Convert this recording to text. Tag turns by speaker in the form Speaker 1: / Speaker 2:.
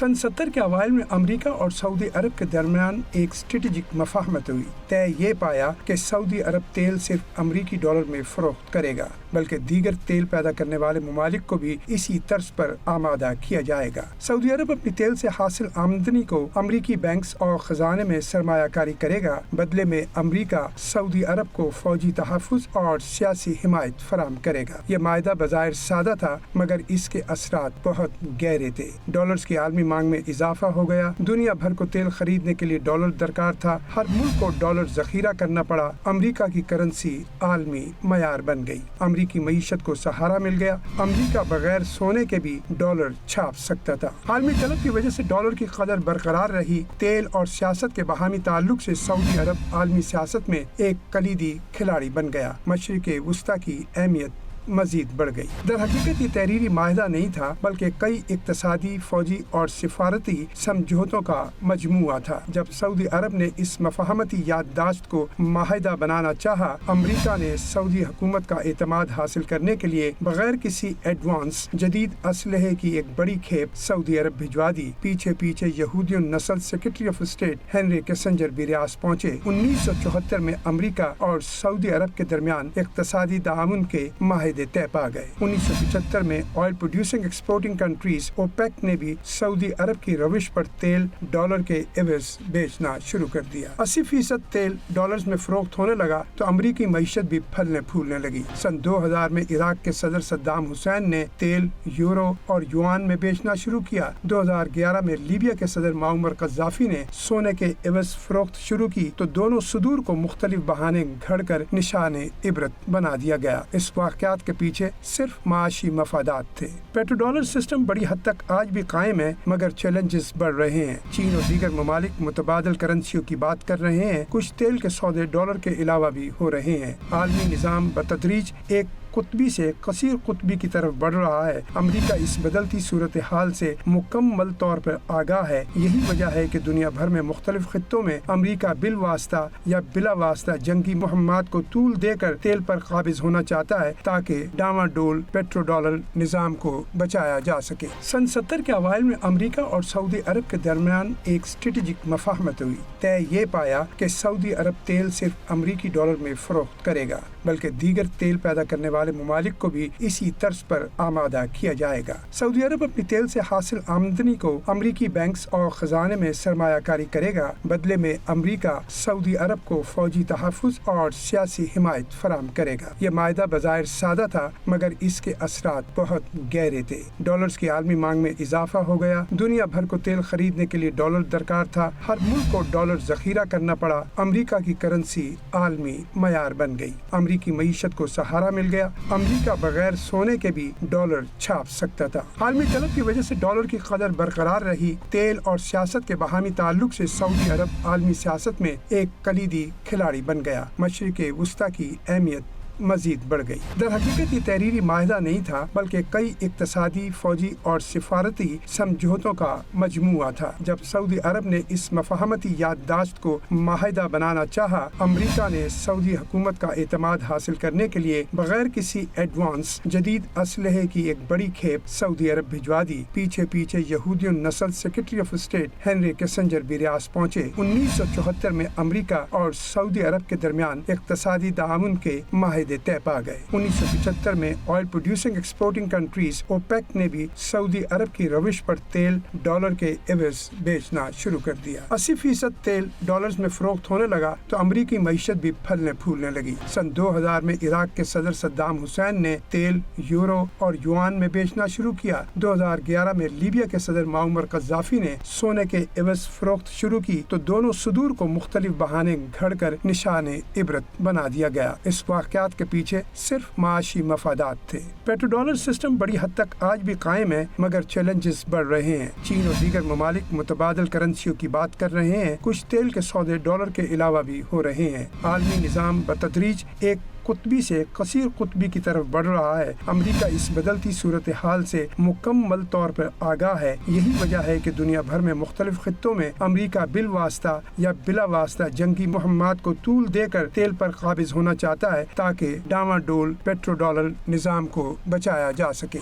Speaker 1: सन 70 के अवाइल में अमेरिका और सऊदी अरब के दरमियान एक स्ट्रेटेजिक मफाहमत हुई। तय ये पाया कि सऊदी अरब तेल सिर्फ अमरीकी डॉलर में फरोख्त करेगा, बल्कि दीगर तेल पैदा करने वाले ममालिक को भी इसी तर्ज पर आमादा किया जाएगा। सऊदी अरब अपनी तेल से हासिल आमदनी को अमरीकी बैंक्स और खजाने में सरमायाकारी करेगा। बदले में अमरीका सऊदी अरब को फौजी तहफ़्फ़ुज़ और सियासी हिमायत फराहम करेगा। यह मायदा बज़ाहिर सादा था, मगर इसके असरात बहुत गहरे थे। डॉलर्स की आलमी मांग में इजाफा हो गया। दुनिया भर को तेल खरीदने के लिए डॉलर दरकार था। हर मुल्क को डॉलर जखीरा करना पड़ा। अमरीका की करेंसी आलमी मयार बन गई। अमरीकी मईशत को सहारा मिल गया। अमरीका बगैर सोने के भी डॉलर छाप सकता था। आलमी तलब की वजह से डॉलर की कदर बरकरार रही। तेल और सियासत के बाहमी ताल्लुक से सऊदी अरब आलमी सियासत में एक कलीदी खिलाड़ी बन गया। मशरिक़ वुस्ता की अहमियत मजीद बढ़ गई। दर हकीकत ये तहरीरी माहिदा नहीं था, बल्कि कई इक्तसादी, फौजी और सिफारती समझौतों का मजमुआ था। जब सऊदी अरब ने इस मफाहमती याददाश्त को माहिदा बनाना चाहा, अमरीका ने सऊदी हुकूमत का एतमाद हासिल करने के लिए बगैर किसी एडवांस जदीद असलहे की एक बड़ी खेप सऊदी अरब भिजवा दी। पीछे पीछे यहूदियों नस्ल secretary of state Henry Kissinger भी रियास पहुँचे। 1974 में अमरीका और सऊदी अरब के दरमियान इक्तसादी ताआवुन के माहिदे तय पा गए। 1975 में oil producing exporting countries OPEC ने भी सऊदी अरब की रविश पर तेल डॉलर के एवज बेचना शुरू कर दिया। 80% तेल डॉलर्स में फरोख्त होने लगा तो अमरीकी मईशत भी फलने फूलने लगी। सन 2000 में इराक के सदर सद्दाम हुसैन ने तेल यूरो और युआन में बेचना शुरू किया। 2011 में लीबिया के सदर माउमर कज़्ज़ाफ़ी ने सोने के एवज फरोख्त शुरू की तो दोनों सुदूर को मुख्तलिफ बहाने घड़कर निशाने इबरत बना दिया गया। इस वाक़यात के पीछे सिर्फ माशी मफादात थे। पेट्रो डॉलर सिस्टम बड़ी हद तक आज भी कायम है, मगर चैलेंजेस बढ़ रहे हैं। चीन और दीगर ममालिक मुतबादल करेंसियों की बात कर रहे हैं। कुछ तेल के सौदे डॉलर के अलावा भी हो रहे हैं। आलमी निज़ाम बतदरीज एक कुतबी से कसीर कुतबी की तरफ बढ़ रहा है। अमेरिका इस बदलती सूरत हाल से मुकम्मल तौर पर आगाह है। यही वजह है कि दुनिया भर में मुख्तलिफ खित्तों में अमेरिका बिल वास्ता या बिला वास्ता जंगी मुहम्मत को तूल देकर तेल पर काबिज होना चाहता है, ताकि डामाडोल पेट्रो डॉलर निज़ाम को बचाया जा सके। सन 70 के अवाइल में अमेरिका और सऊदी अरब के दरमियान एक स्ट्रेटेजिक मफाहमत हुई। तय ये पाया कि सऊदी अरब तेल सिर्फ अमरीकी डॉलर में फरोख्त करेगा, बल्कि दीगर तेल पैदा करने वाले ममालिक को भी इसी तर्ज पर आमादा किया जाएगा। सऊदी अरब अपनी तेल से हासिल आमदनी को अमरीकी बैंक्स और खजाने में सरमायाकारी करेगा। बदले में अमरीका सऊदी अरब को फौजी तहफ़्फ़ुज़ और सियासी हिमायत फराहम करेगा। यह मायदा बज़ाहिर सादा था, मगर इसके असरात बहुत गहरे थे। डॉलर्स की आलमी मांग में इजाफा हो गया। दुनिया भर को तेल खरीदने के लिए डॉलर दरकार था। हर मुल्क को डॉलर जखीरा करना पड़ा। अमरीका की करेंसी आलमी मयार बन गई। अमरीकी मईशत को सहारा मिल गया। अमरीका बगैर सोने के भी डॉलर छाप सकता था। आलमी तलब की वजह से डॉलर की कदर बरकरार रही। तेल और सियासत के बाहमी ताल्लुक से सऊदी अरब आलमी सियासत में एक कलीदी खिलाड़ी बन गया। मशरिक़ वुस्ता की अहमियत मजीद बढ़ गई। दर हकीकत ये तहरीरी माहिदा नहीं था, बल्कि कई इक्तसादी, फौजी और सिफारती समझौतों का मजमुआ था। जब सऊदी अरब ने इस मफाहमती याददाश्त को माहिदा बनाना चाहा, अमरीका ने सऊदी हुकूमत का एतमाद हासिल करने के लिए बगैर किसी एडवांस जदीद असलहे की एक बड़ी खेप सऊदी अरब भिजवा दी। पीछे पीछे यहूदियों नस्ल secretary of state Henry Kissinger भी रियास पहुँचे। 1974 में अमरीका और सऊदी अरब के दरमियान इक्तसादी ताआवुन के माहिदे तय पा गए। 1975 में oil producing exporting countries OPEC ने भी सऊदी अरब की रविश पर तेल डॉलर के एवज बेचना शुरू कर दिया। 80% तेल डॉलर्स में फरोख्त होने लगा तो अमरीकी मईशत भी फलने फूलने लगी। सन 2000 में इराक के सदर सद्दाम हुसैन ने तेल यूरो और युआन में बेचना शुरू किया। 2011 में लीबिया के सदर माउमर कज़्ज़ाफ़ी ने सोने के एवज फरोख्त शुरू की तो दोनों सुदूर को मुख्तलिफ बहाने घड़कर निशाने इबरत बना दिया गया। इस वाक़यात के पीछे सिर्फ माशी मफादात थे। पेट्रो डॉलर सिस्टम बड़ी हद तक आज भी कायम है, मगर चैलेंजेस बढ़ रहे हैं। चीन और दीगर ममालिक मुतबादल करेंसियों की बात कर रहे हैं। कुछ तेल के सौदे डॉलर के अलावा भी हो रहे हैं। आलमी निज़ाम बतदरीज एक कुतबी से कसीर कुतबी की तरफ बढ़ रहा है। अमेरिका इस बदलती सूरत हाल से मुकम्मल तौर पर आगाह है। यही वजह है कि दुनिया भर में मुख्तलिफ खित्तों में अमेरिका बिल वास्ता या बिला वास्ता जंगी मुहम्मत को तूल देकर तेल पर काबिज होना चाहता है, ताकि डामाडोल पेट्रो डॉलर निज़ाम को बचाया जा सके।